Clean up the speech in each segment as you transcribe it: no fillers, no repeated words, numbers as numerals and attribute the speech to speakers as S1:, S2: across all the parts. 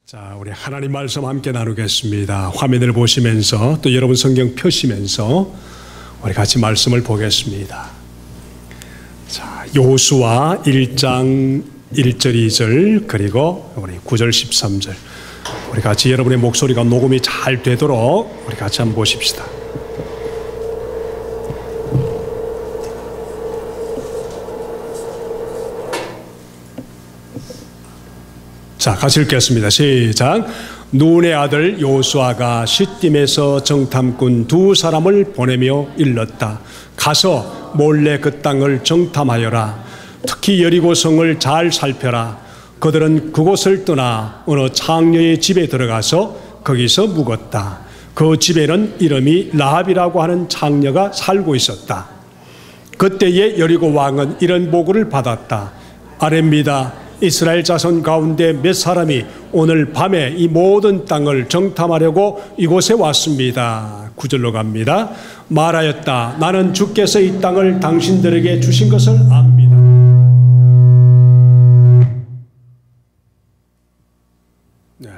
S1: 자, 우리 하나님 말씀 함께 나누겠습니다. 화면을 보시면서 또 여러분 성경 펴시면서 우리 같이 말씀을 보겠습니다. 자, 여호수아 1장 1절 2절 그리고 우리 9절 13절 우리 같이 여러분의 목소리가 녹음이 잘 되도록 우리 같이 한번 보십시다. 자, 같이 읽겠습니다. 시작. 눈의 아들 여호수아가 시딤에서 정탐꾼 두 사람을 보내며 일렀다. 가서 몰래 그 땅을 정탐하여라. 특히 여리고성을 잘 살펴라. 그들은 그곳을 떠나 어느 창녀의 집에 들어가서 거기서 묵었다. 그 집에는 이름이 라합이라고 하는 창녀가 살고 있었다. 그때에 여리고 왕은 이런 보고를 받았다. 아뢰입니다. 이스라엘 자손 가운데 몇 사람이 오늘 밤에 이 모든 땅을 정탐하려고 이곳에 왔습니다. 9절로 갑니다. 말하였다. 나는 주께서 이 땅을 당신들에게 주신 것을 압니다. 네,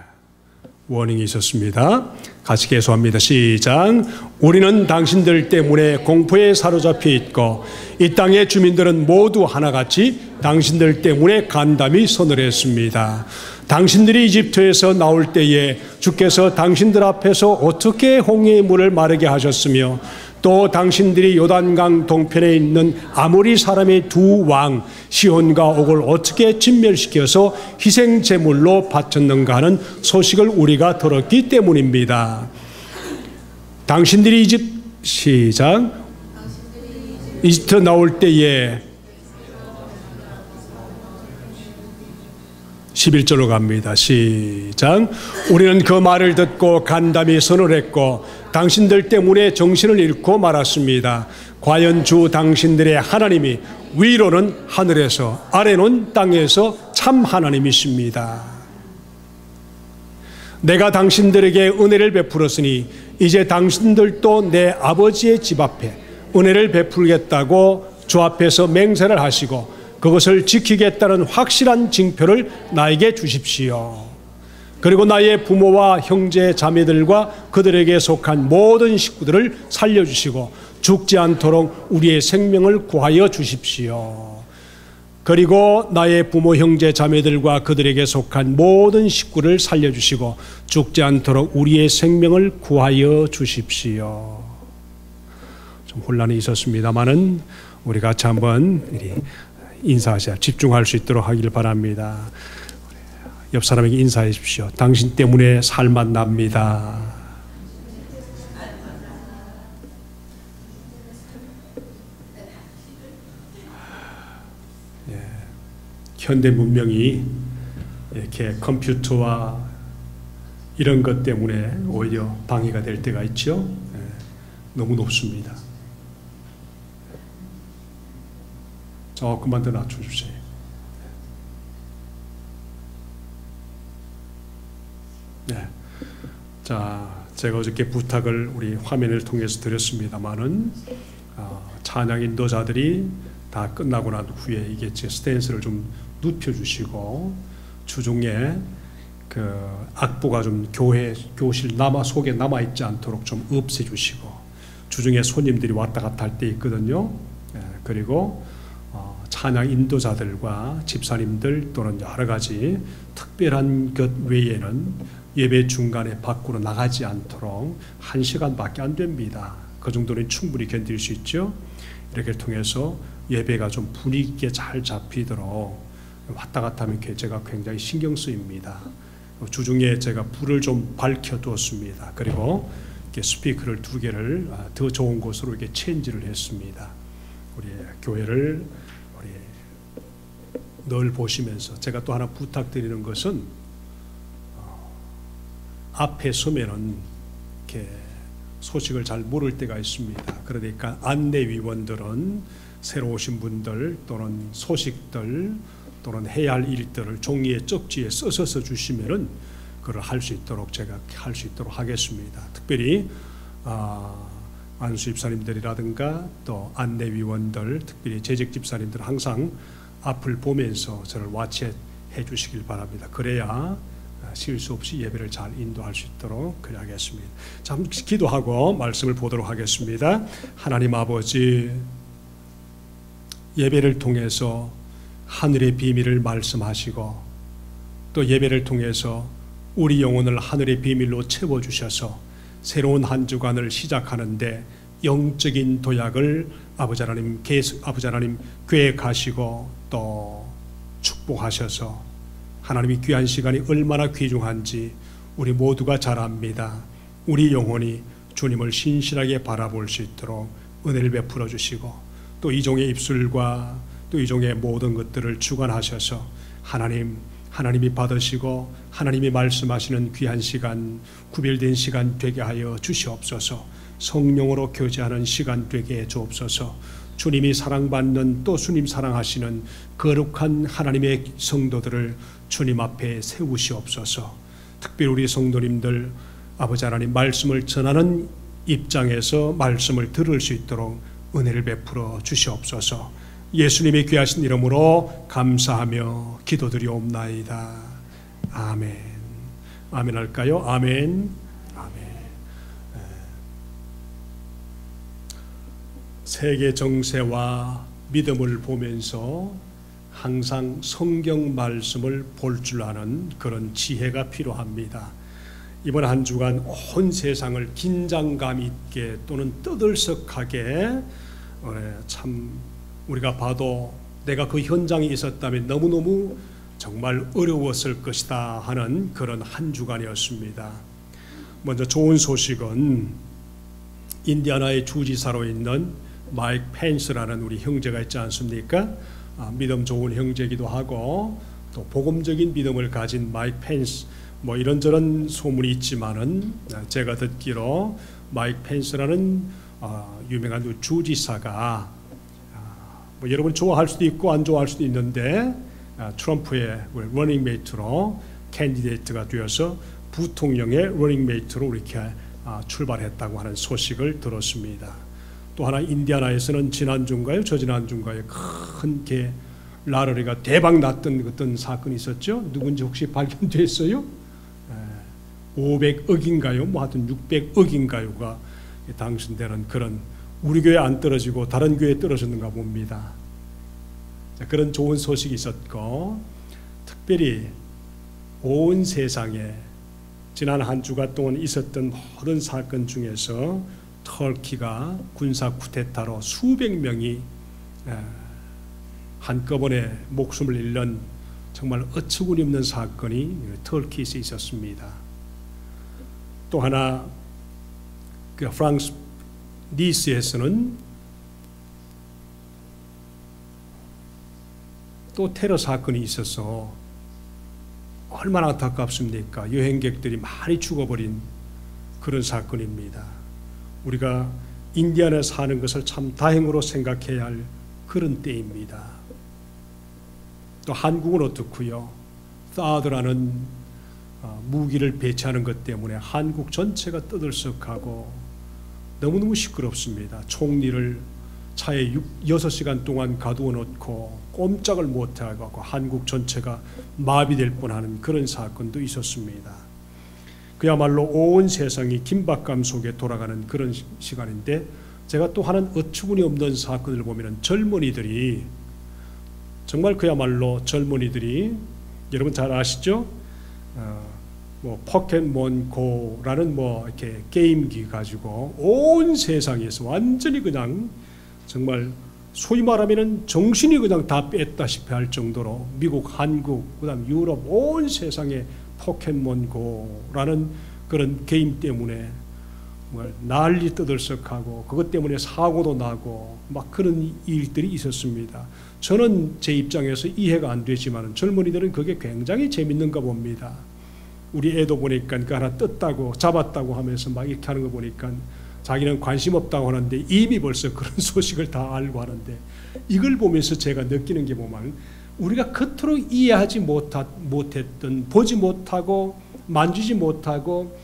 S1: 워닝이 있었습니다. 같이 계속합니다. 시작. 우리는 당신들 때문에 공포에 사로잡혀 있고 이 땅의 주민들은 모두 하나같이 당신들 때문에 간담이 서늘했습니다. 당신들이 이집트에서 나올 때에 주께서 당신들 앞에서 어떻게 홍해의 물을 마르게 하셨으며 또 당신들이 요단강 동편에 있는 아모리 사람의 두 왕 시혼과 옥을 어떻게 진멸시켜서 희생제물로 바쳤는가 하는 소식을 우리가 들었기 때문입니다. 당신들이 이집트 나올 때에 11절로 갑니다. 시작. 우리는 그 말을 듣고 간담이 서늘했고 당신들 때문에 정신을 잃고 말았습니다. 과연 주 당신들의 하나님이 위로는 하늘에서 아래는 땅에서 참 하나님이십니다. 내가 당신들에게 은혜를 베풀었으니 이제 당신들도 내 아버지의 집 앞에 은혜를 베풀겠다고 주 앞에서 맹세를 하시고 그것을 지키겠다는 확실한 징표를 나에게 주십시오. 그리고 나의 부모와 형제 자매들과 그들에게 속한 모든 식구들을 살려주시고 죽지 않도록 우리의 생명을 구하여 주십시오. 그리고 나의 부모 형제 자매들과 그들에게 속한 모든 식구를 살려주시고 죽지 않도록 우리의 생명을 구하여 주십시오. 좀 혼란이 있었습니다만은 우리 같이 한번 인사하셔야 집중할 수 있도록 하길 바랍니다. 옆 사람에게 인사해 주십시오. 당신 때문에 살맛 납니다. 예. 현대 문명이 이렇게 컴퓨터와 이런 것 때문에 오히려 방해가 될 때가 있죠. 예. 너무 높습니다. 조금만 더 낮춰주세요. 네. 자, 제가 어저께 부탁을 우리 화면을 통해서 드렸습니다만은 찬양 인도자들이 다 끝나고 난 후에 이게 스탠스를 좀 눕혀주시고 주중에 그 악보가 좀 교실 속에 남아 있지 않도록 좀 없애주시고 주중에 손님들이 왔다 갔다 할 때 있거든요. 네. 그리고 찬양 인도자들과 집사님들 또는 여러 가지 특별한 것 외에는 예배 중간에 밖으로 나가지 않도록 1시간밖에 안 됩니다. 그 정도는 충분히 견딜 수 있죠. 이렇게 통해서 예배가 좀 분위기 있게 잘 잡히도록 왔다 갔다 하면 제가 굉장히 신경 쓰입니다. 주중에 제가 불을 좀 밝혀두었습니다. 그리고 이렇게 스피커를 2개를 더 좋은 곳으로 이렇게 체인지를 했습니다. 우리 교회를 늘 보시면서 제가 또 하나 부탁드리는 것은 앞에 서면은 이렇게 소식을 잘 모를 때가 있습니다. 그러니까 안내위원들은 새로 오신 분들 또는 소식들 또는 해야 할 일들을 종이에 쪽지에 써서 주시면은 그걸 할 수 있도록 제가 할 수 있도록 하겠습니다. 특별히 안수 집사님들이라든가 또 안내위원들 특별히 재직 집사님들 항상 앞을 보면서 저를 와치해 주시길 바랍니다. 그래야 실수 없이 예배를 잘 인도할 수 있도록 그리하겠습니다. 잠시 기도하고 말씀을 보도록 하겠습니다. 하나님 아버지, 예배를 통해서 하늘의 비밀을 말씀하시고 또 예배를 통해서 우리 영혼을 하늘의 비밀로 채워주셔서 새로운 한 주간을 시작하는데 영적인 도약을 아버지 하나님 계획하시고 또 축복하셔서 하나님이 귀한 시간이 얼마나 귀중한지 우리 모두가 잘 압니다. 우리 영혼이 주님을 신실하게 바라볼 수 있도록 은혜를 베풀어 주시고 또 이종의 입술과 또 이종의 모든 것들을 주관하셔서 하나님이 받으시고 하나님이 말씀하시는 귀한 시간, 구별된 시간 되게 하여 주시옵소서. 성령으로 교제하는 시간 되게 해 주옵소서. 주님이 사랑받는 또 주님 사랑하시는 거룩한 하나님의 성도들을 주님 앞에 세우시옵소서. 특별히 우리 성도님들 아버지 하나님 말씀을 전하는 입장에서 말씀을 들을 수 있도록 은혜를 베풀어 주시옵소서. 예수님의 귀하신 이름으로 감사하며 기도드리옵나이다. 아멘. 아멘 할까요? 아멘. 아멘. 세계 정세와 믿음을 보면서 항상 성경 말씀을 볼 줄 아는 그런 지혜가 필요합니다. 이번 한 주간 온 세상을 긴장감 있게 또는 떠들썩하게 참 우리가 봐도 내가 그 현장에 있었다면 너무너무 정말 어려웠을 것이다 하는 그런 한 주간이었습니다. 먼저 좋은 소식은 인디아나의 주지사로 있는 마이크 펜스라는 우리 형제가 있지 않습니까? 믿음 좋은 형제기도 하고 또 복음적인 믿음을 가진 마이크 펜스, 뭐 이런저런 소문이 있지만은 제가 듣기로 마이크 펜스라는 유명한 주지사가 뭐 여러분 좋아할 수도 있고 안 좋아할 수도 있는데 트럼프의 러닝메이트로 캔디데이트가 되어서 부통령의 러닝메이트로 이렇게 출발했다고 하는 소식을 들었습니다. 또 하나 인디아나에서는 지난주인가요? 저지난주인가요? 큰 게 라러리가 대박 났던 어떤 사건이 있었죠? 누군지 혹시 발견됐어요? 500억인가요? 뭐 하여튼 600억인가요가 당선되는 그런, 우리 교회 안 떨어지고 다른 교회에 떨어졌는가 봅니다. 자, 그런 좋은 소식이 있었고, 특별히 온 세상에 지난 한 주간 동안 있었던 모든 사건 중에서 터키가 군사 쿠데타로 수백 명이 한꺼번에 목숨을 잃는 정말 어처구니 없는 사건이 터키에서 있었습니다. 또 하나 그 프랑스 니스에서는 또 테러 사건이 있어서 얼마나 안타깝습니까? 여행객들이 많이 죽어버린 그런 사건입니다. 우리가 인디아나에 사는 것을 참 다행으로 생각해야 할 그런 때입니다. 또 한국은 어떻고요? 사드라는 무기를 배치하는 것 때문에 한국 전체가 떠들썩하고 너무너무 시끄럽습니다. 총리를 차에 6시간 동안 가두어 놓고 꼼짝을 못하고 한국 전체가 마비될 뻔하는 그런 사건도 있었습니다. 그야말로 온 세상이 긴박감 속에 돌아가는 그런 시간인데, 제가 또 하는 어처구니 없는 사건을 보면 젊은이들이 정말 그야말로 젊은이들이 여러분 잘 아시죠? 뭐 포켓몬고라는 뭐 이렇게 게임기 가지고 온 세상에서 완전히 그냥 정말 소위 말하면은 정신이 그냥 다 뺐다시피 할 정도로 미국, 한국, 그다음 유럽 온 세상에 포켓몬고라는 그런 게임 때문에 정말 난리 떠들썩하고 그것 때문에 사고도 나고 막 그런 일들이 있었습니다. 저는 제 입장에서 이해가 안 되지만 젊은이들은 그게 굉장히 재밌는가 봅니다. 우리 애도 보니까 그 하나 떴다고 잡았다고 하면서 막 이렇게 하는 거 보니까 자기는 관심 없다고 하는데 이미 벌써 그런 소식을 다 알고 하는데, 이걸 보면서 제가 느끼는 게 보면 우리가 겉으로 이해하지 못했던, 보지 못하고 만지지 못하고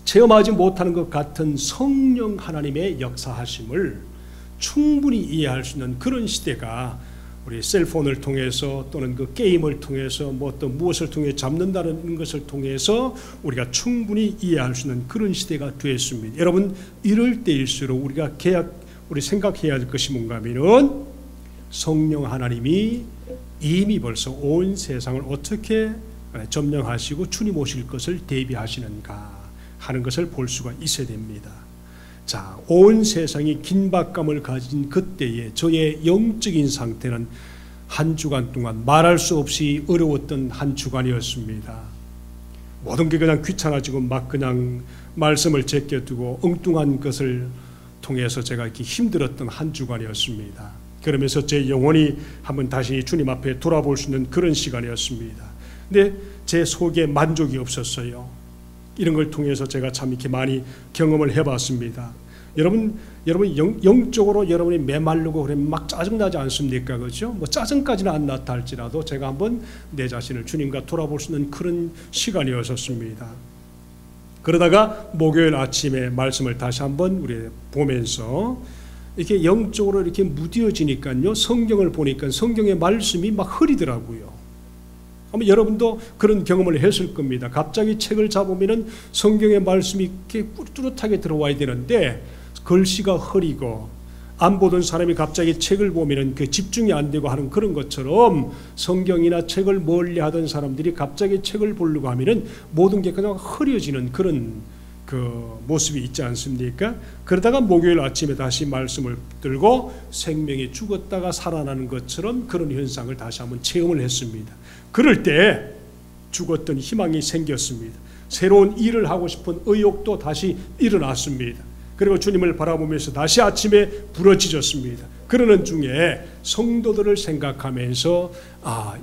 S1: 체험하지 못하는 것 같은 성령 하나님의 역사하심을 충분히 이해할 수 있는 그런 시대가 우리 셀폰을 통해서 또는 그 게임을 통해서 뭐 어떤 무엇을 통해 잡는다는 것을 통해서 우리가 충분히 이해할 수 있는 그런 시대가 되었습니다. 여러분, 이럴 때일수록 우리 생각해야 할 것이 뭔가 하면은 성령 하나님이 이미 벌써 온 세상을 어떻게 점령하시고 주님 오실 것을 대비하시는가 하는 것을 볼 수가 있어야 됩니다. 자, 온 세상이 긴박감을 가진 그때에 저의 영적인 상태는 한 주간 동안 말할 수 없이 어려웠던 한 주간이었습니다. 모든 게 그냥 귀찮아지고 막 그냥 말씀을 제껴두고 엉뚱한 것을 통해서 제가 이렇게 힘들었던 한 주간이었습니다. 그러면서 제 영혼이 한번 다시 주님 앞에 돌아볼 수 있는 그런 시간이었습니다. 근데 제 속에 만족이 없었어요. 이런 걸 통해서 제가 참 이렇게 많이 경험을 해봤습니다. 여러분 영적으로 여러분이 메마르고 그래 막 짜증나지 않습니까? 그렇죠? 뭐 짜증까지는 안 났다 할지라도 제가 한번 내 자신을 주님과 돌아볼 수 있는 그런 시간이었었습니다. 그러다가 목요일 아침에 말씀을 다시 한번 우리 보면서 이렇게 영적으로 이렇게 무뎌지니까요, 성경을 보니까 성경의 말씀이 막 흐리더라고요. 아마 여러분도 그런 경험을 했을 겁니다. 갑자기 책을 잡으면은 성경의 말씀이 이렇게 뚜렷하게 들어와야 되는데 글씨가 흐리고 안 보던 사람이 갑자기 책을 보면은 그 집중이 안 되고 하는 그런 것처럼 성경이나 책을 멀리 하던 사람들이 갑자기 책을 보려고 하면은 모든 게 그냥 흐려지는 그런 그 모습이 있지 않습니까? 그러다가 목요일 아침에 다시 말씀을 들고 생명이 죽었다가 살아나는 것처럼 그런 현상을 다시 한번 체험을 했습니다. 그럴 때 죽었던 희망이 생겼습니다. 새로운 일을 하고 싶은 의욕도 다시 일어났습니다. 그리고 주님을 바라보면서 다시 아침에 부러지졌습니다. 그러는 중에 성도들을 생각하면서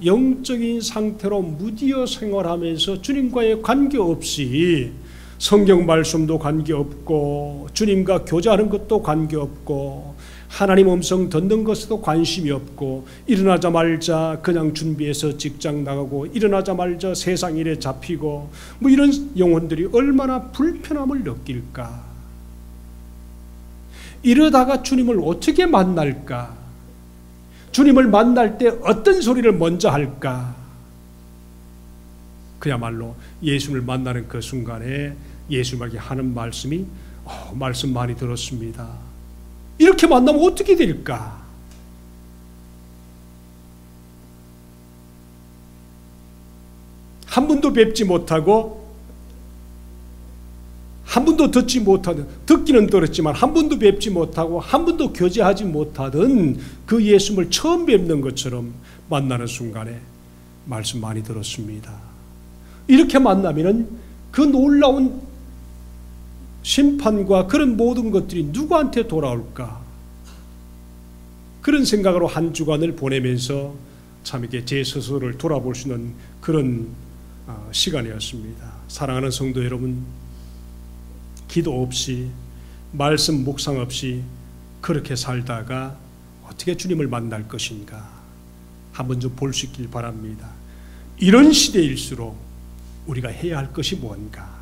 S1: 영적인 상태로 무디어 생활하면서 주님과의 관계없이 성경 말씀도 관계없고 주님과 교제하는 것도 관계없고 하나님 음성 듣는 것에도 관심이 없고 일어나자마자 그냥 준비해서 직장 나가고 일어나자마자 세상 일에 잡히고 뭐 이런 영혼들이 얼마나 불편함을 느낄까. 이러다가 주님을 어떻게 만날까? 주님을 만날 때 어떤 소리를 먼저 할까? 그야말로 예수를 만나는 그 순간에 예수님에게 하는 말씀이 말씀 많이 들었습니다. 이렇게 만나면 어떻게 될까? 한 번도 뵙지 못하고 한 번도 듣지 못하던, 듣기는 들었지만 한 번도 뵙지 못하고 한 번도 교제하지 못하던 그 예수님을 처음 뵙는 것처럼 만나는 순간에 말씀 많이 들었습니다. 이렇게 만나면은 그 놀라운 심판과 그런 모든 것들이 누구한테 돌아올까? 그런 생각으로 한 주간을 보내면서 참 이렇게 제 스스로를 돌아볼 수 있는 그런 시간이었습니다. 사랑하는 성도 여러분, 기도 없이 말씀 묵상 없이 그렇게 살다가 어떻게 주님을 만날 것인가 한번 좀 볼 수 있길 바랍니다. 이런 시대일수록 우리가 해야 할 것이 뭔가?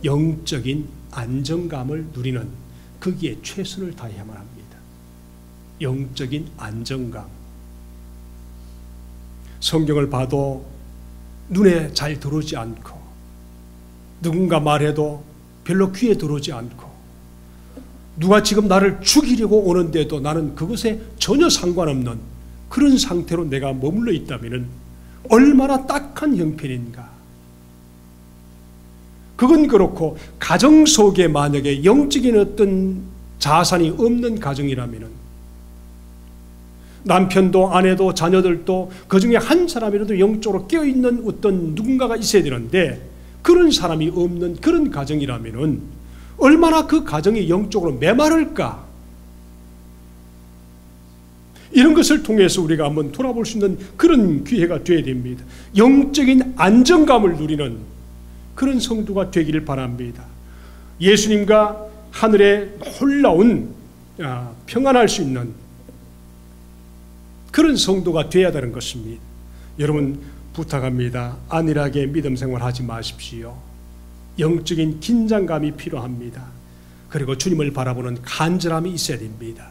S1: 영적인 안정감을 누리는 거기에 최선을 다해야만 합니다. 영적인 안정감. 성경을 봐도 눈에 잘 들어오지 않고 누군가 말해도 별로 귀에 들어오지 않고 누가 지금 나를 죽이려고 오는데도 나는 그것에 전혀 상관없는 그런 상태로 내가 머물러 있다면 얼마나 딱한 형편인가. 그건 그렇고 가정 속에 만약에 영적인 어떤 자산이 없는 가정이라면 남편도 아내도 자녀들도 그 중에 한 사람이라도 영적으로 깨어있는 어떤 누군가가 있어야 되는데 그런 사람이 없는 그런 가정이라면 얼마나 그 가정이 영적으로 메마를까? 이런 것을 통해서 우리가 한번 돌아볼 수 있는 그런 기회가 되어야 됩니다. 영적인 안정감을 누리는 그런 성도가 되기를 바랍니다. 예수님과 하늘에 놀라운 평안할 수 있는 그런 성도가 되어야 되는 것입니다. 여러분 부탁합니다. 안일하게 믿음 생활하지 마십시오. 영적인 긴장감이 필요합니다. 그리고 주님을 바라보는 간절함이 있어야 됩니다.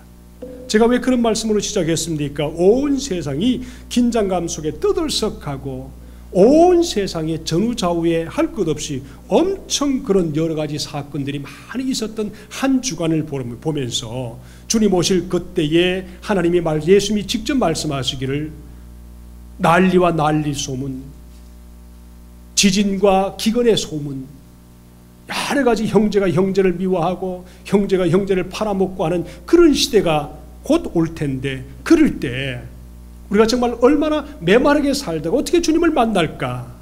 S1: 제가 왜 그런 말씀으로 시작했습니까? 온 세상이 긴장감 속에 떠들썩하고 온 세상에 전후좌우에 할 것 없이 엄청 그런 여러 가지 사건들이 많이 있었던 한 주간을 보면서 주님 오실 그때에 하나님이 예수님이 직접 말씀하시기를 난리와 난리 소문, 지진과 기근의 소문, 여러 가지 형제가 형제를 미워하고 형제가 형제를 팔아먹고 하는 그런 시대가 곧 올 텐데, 그럴 때 우리가 정말 얼마나 메마르게 살다가 어떻게 주님을 만날까?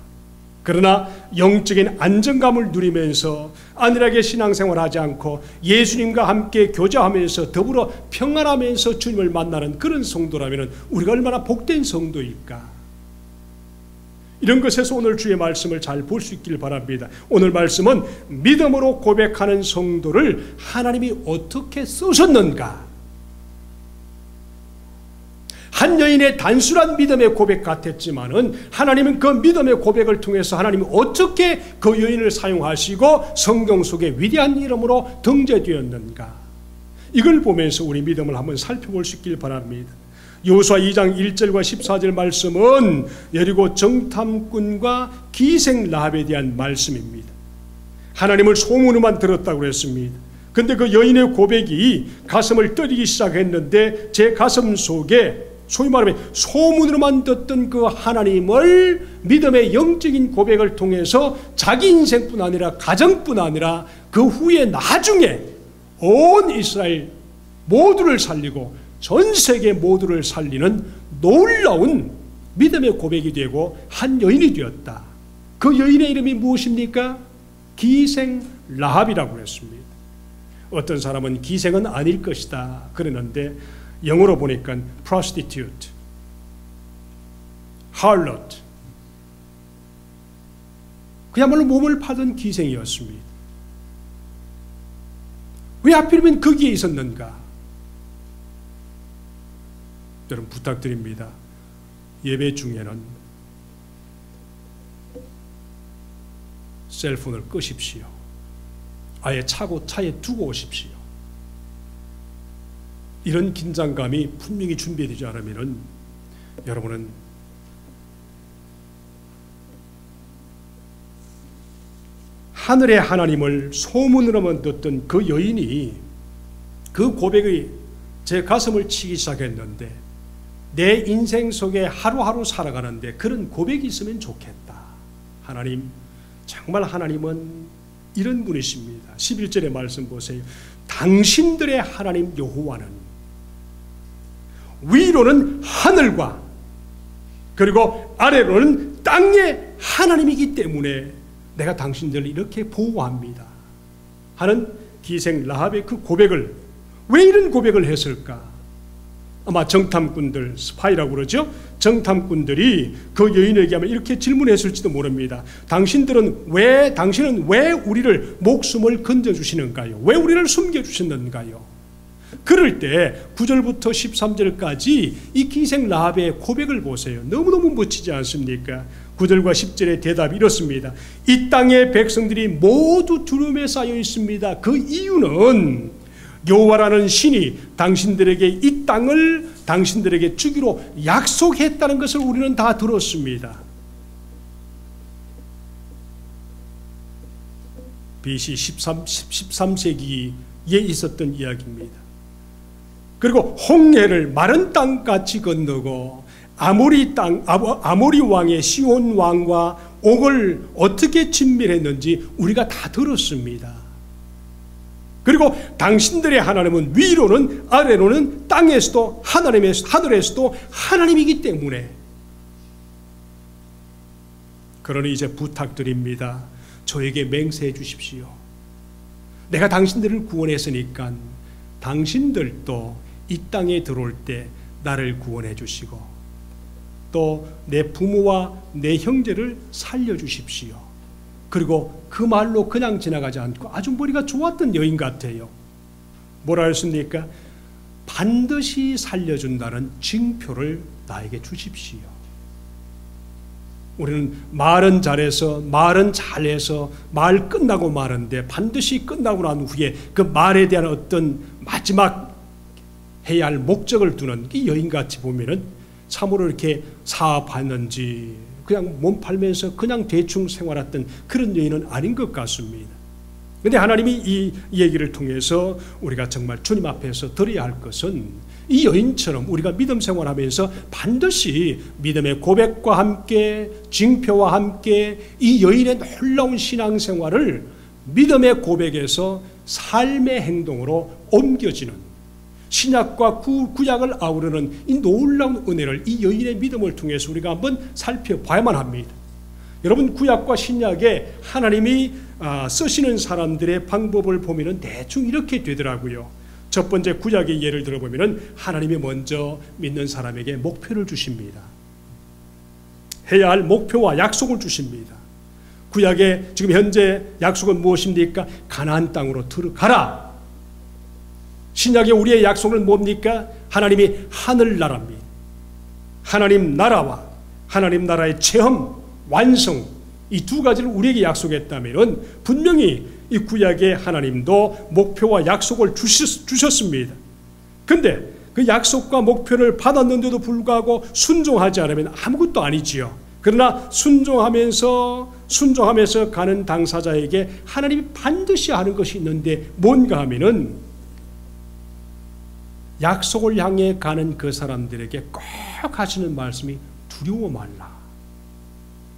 S1: 그러나 영적인 안정감을 누리면서 안일하게 신앙생활하지 않고 예수님과 함께 교제하면서 더불어 평안하면서 주님을 만나는 그런 성도라면 우리가 얼마나 복된 성도일까? 이런 것에서 오늘 주의 말씀을 잘 볼 수 있길 바랍니다. 오늘 말씀은 믿음으로 고백하는 성도를 하나님이 어떻게 쓰셨는가? 한 여인의 단순한 믿음의 고백 같았지만은 하나님은 그 믿음의 고백을 통해서 하나님이 어떻게 그 여인을 사용하시고 성경 속에 위대한 이름으로 등재되었는가? 이걸 보면서 우리 믿음을 한번 살펴볼 수 있길 바랍니다. 여호수아 2장 1절과 14절 말씀은 여리고 정탐꾼과 기생 라합에 대한 말씀입니다. 하나님을 소문으로만 들었다고 그랬습니다. 근데 그 여인의 고백이 가슴을 떨리기 시작했는데 제 가슴 속에 소위 말하면 소문으로만 듣던 그 하나님을 믿음의 영적인 고백을 통해서 자기 인생뿐 아니라 가정뿐 아니라 그 후에 나중에 온 이스라엘 모두를 살리고 전 세계 모두를 살리는 놀라운 믿음의 고백이 되고 한 여인이 되었다. 그 여인의 이름이 무엇입니까? 기생 라합이라고 했습니다. 어떤 사람은 기생은 아닐 것이다 그러는데 영어로 보니까 prostitute, harlot, 그야말로 몸을 파던 기생이었습니다. 왜 하필이면 거기에 있었는가? 여러분 부탁드립니다. 예배 중에는 셀폰을 끄십시오. 아예 차에 두고 오십시오. 이런 긴장감이 분명히 준비되지 않으면 여러분은 하늘의 하나님을 소문으로만 듣던 그 여인이 그 고백이 제 가슴을 치기 시작했는데 내 인생 속에 하루하루 살아가는데 그런 고백이 있으면 좋겠다. 하나님, 정말 하나님은 이런 분이십니다. 11절의 말씀 보세요. 당신들의 하나님 여호와는 위로는 하늘과 그리고 아래로는 땅의 하나님이기 때문에 내가 당신들을 이렇게 보호합니다 하는 기생 라합의 그 고백을, 왜 이런 고백을 했을까? 아마 정탐꾼들, 스파이라고 그러죠. 정탐꾼들이 그 여인에게 하면 이렇게 질문했을지도 모릅니다. 당신은 왜 우리를 목숨을 건져주시는가요? 왜 우리를 숨겨주셨는가요? 그럴 때 9절부터 13절까지 이 기생 라합의 고백을 보세요. 너무너무 멋지지 않습니까? 9절과 10절의 대답이 이렇습니다. 이 땅의 백성들이 모두 두려움에 쌓여 있습니다. 그 이유는 여호와라는 신이 당신들에게 이 땅을 당신들에게 주기로 약속했다는 것을 우리는 다 들었습니다. BC 13세기에 있었던 이야기입니다. 그리고 홍해를 마른 땅같이 건너고 아모리 왕의 시온 왕과 옥을 어떻게 진멸했는지 우리가 다 들었습니다. 그리고 당신들의 하나님은 위로는 아래로는 땅에서도 하늘에서도 하나님이기 때문에, 그러니 이제 부탁드립니다. 저에게 맹세해 주십시오. 내가 당신들을 구원했으니까 당신들도 이 땅에 들어올 때 나를 구원해 주시고 또 내 부모와 내 형제를 살려 주십시오. 그리고 그 말로 그냥 지나가지 않고 아주 머리가 좋았던 여인 같아요. 뭐라 했습니까? 반드시 살려준다는 징표를 나에게 주십시오. 우리는 말은 잘해서 말 끝나고 마는데 반드시 끝나고 난 후에 그 말에 대한 어떤 마지막 해야 할 목적을 두는 이 여인같이 보면은 참으로 이렇게 사업하는지 그냥 몸 팔면서 그냥 대충 생활했던 그런 여인은 아닌 것 같습니다. 그런데 하나님이 이 얘기를 통해서 우리가 정말 주님 앞에서 드려야 할 것은 이 여인처럼 우리가 믿음 생활하면서 반드시 믿음의 고백과 함께 징표와 함께 이 여인의 놀라운 신앙생활을 믿음의 고백에서 삶의 행동으로 옮겨지는 신약과 구약을 아우르는 이 놀라운 은혜를 이 여인의 믿음을 통해서 우리가 한번 살펴봐야만 합니다. 여러분, 구약과 신약에 하나님이 쓰시는 사람들의 방법을 보면 대충 이렇게 되더라고요. 첫 번째 구약의 예를 들어보면 하나님이 먼저 믿는 사람에게 목표를 주십니다. 해야 할 목표와 약속을 주십니다. 구약의 지금 현재 약속은 무엇입니까? 가나안 땅으로 들어가라. 신약의 우리의 약속은 뭡니까? 하나님이 하늘나라입니다. 하나님 나라와 하나님 나라의 체험, 완성, 이 두 가지를 우리에게 약속했다면 분명히 이 구약의 하나님도 목표와 약속을 주셨습니다. 그런데 그 약속과 목표를 받았는데도 불구하고 순종하지 않으면 아무것도 아니지요. 그러나 순종하면서 가는 당사자에게 하나님이 반드시 하는 것이 있는데 뭔가 하면은 약속을 향해 가는 그 사람들에게 꼭 하시는 말씀이 두려워 말라.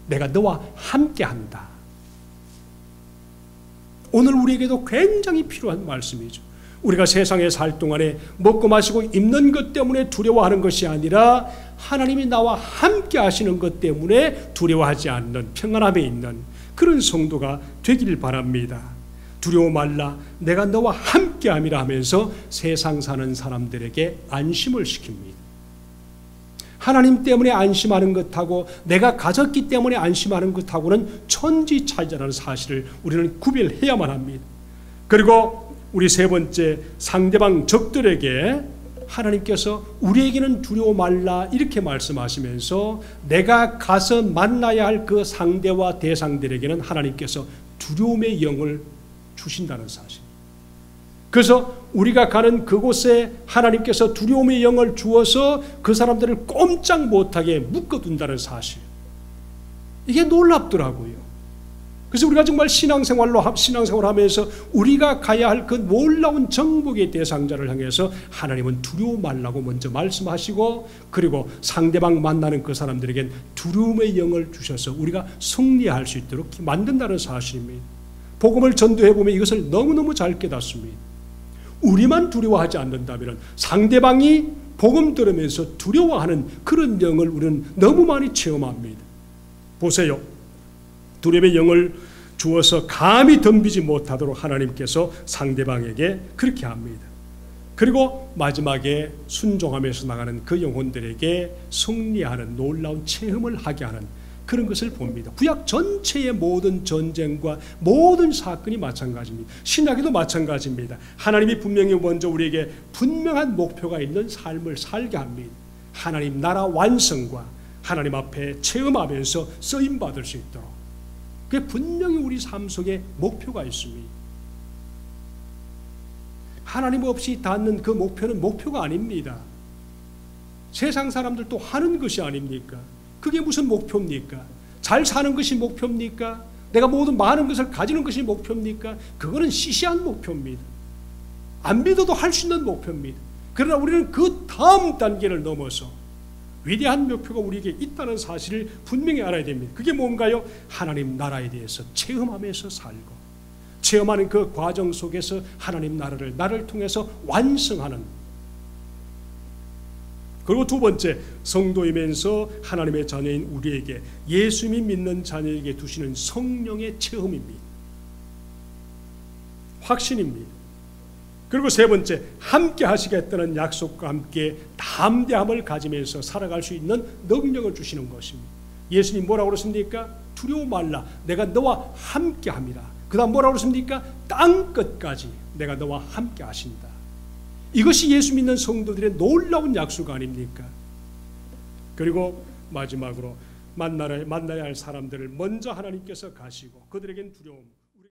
S1: 내가 너와 함께한다. 오늘 우리에게도 굉장히 필요한 말씀이죠. 우리가 세상에 살 동안에 먹고 마시고 입는 것 때문에 두려워하는 것이 아니라 하나님이 나와 함께 하시는 것 때문에 두려워하지 않는 평안함에 있는 그런 성도가 되기를 바랍니다. 두려워 말라, 내가 너와 함께함이라 하면서 세상 사는 사람들에게 안심을 시킵니다. 하나님 때문에 안심하는 것하고 내가 가졌기 때문에 안심하는 것하고는 천지차이라는 사실을 우리는 구별해야만 합니다. 그리고 우리 세 번째, 상대방 적들에게 하나님께서 우리에게는 두려워 말라 이렇게 말씀하시면서 내가 가서 만나야 할 그 상대와 대상들에게는 하나님께서 두려움의 영을 주신다는 사실. 그래서 우리가 가는 그곳에 하나님께서 두려움의 영을 주어서 그 사람들을 꼼짝 못하게 묶어둔다는 사실. 이게 놀랍더라고요. 그래서 우리가 정말 신앙생활하면서 우리가 가야 할 그 놀라운 정복의 대상자를 향해서 하나님은 두려워 말라고 먼저 말씀하시고, 그리고 상대방 만나는 그 사람들에겐 두려움의 영을 주셔서 우리가 승리할 수 있도록 만든다는 사실입니다. 복음을 전도해보면 이것을 너무너무 잘 깨닫습니다. 우리만 두려워하지 않는다면 상대방이 복음 들으면서 두려워하는 그런 영을 우리는 너무 많이 체험합니다. 보세요. 두려움의 영을 주어서 감히 덤비지 못하도록 하나님께서 상대방에게 그렇게 합니다. 그리고 마지막에 순종하면서 나가는 그 영혼들에게 승리하는 놀라운 체험을 하게 하는 그런 것을 봅니다. 구약 전체의 모든 전쟁과 모든 사건이 마찬가지입니다. 신약에도 마찬가지입니다. 하나님이 분명히 먼저 우리에게 분명한 목표가 있는 삶을 살게 합니다. 하나님 나라 완성과 하나님 앞에 체험하면서 쓰임받을 수 있도록. 그게 분명히 우리 삶 속에 목표가 있습니다. 하나님 없이 닿는 그 목표는 목표가 아닙니다. 세상 사람들도 하는 것이 아닙니까? 그게 무슨 목표입니까? 잘 사는 것이 목표입니까? 내가 모든 많은 것을 가지는 것이 목표입니까? 그거는 시시한 목표입니다. 안 믿어도 할 수 있는 목표입니다. 그러나 우리는 그 다음 단계를 넘어서 위대한 목표가 우리에게 있다는 사실을 분명히 알아야 됩니다. 그게 뭔가요? 하나님 나라에 대해서 체험하면서 살고, 체험하는 그 과정 속에서 하나님 나를 통해서 완성하는. 그리고 두 번째, 성도이면서 하나님의 자녀인 우리에게, 예수님이 믿는 자녀에게 두시는 성령의 체험입니다. 확신입니다. 그리고 세 번째, 함께 하시겠다는 약속과 함께 담대함을 가지면서 살아갈 수 있는 능력을 주시는 것입니다. 예수님 뭐라고 그러십니까? 두려워 말라, 내가 너와 함께 함이라. 그 다음 뭐라고 그러십니까? 땅 끝까지 내가 너와 함께 하신다. 이것이 예수 믿는 성도들의 놀라운 약속 아닙니까? 그리고 마지막으로 만나야 할 사람들을 먼저 하나님께서 가시고 그들에겐 두려움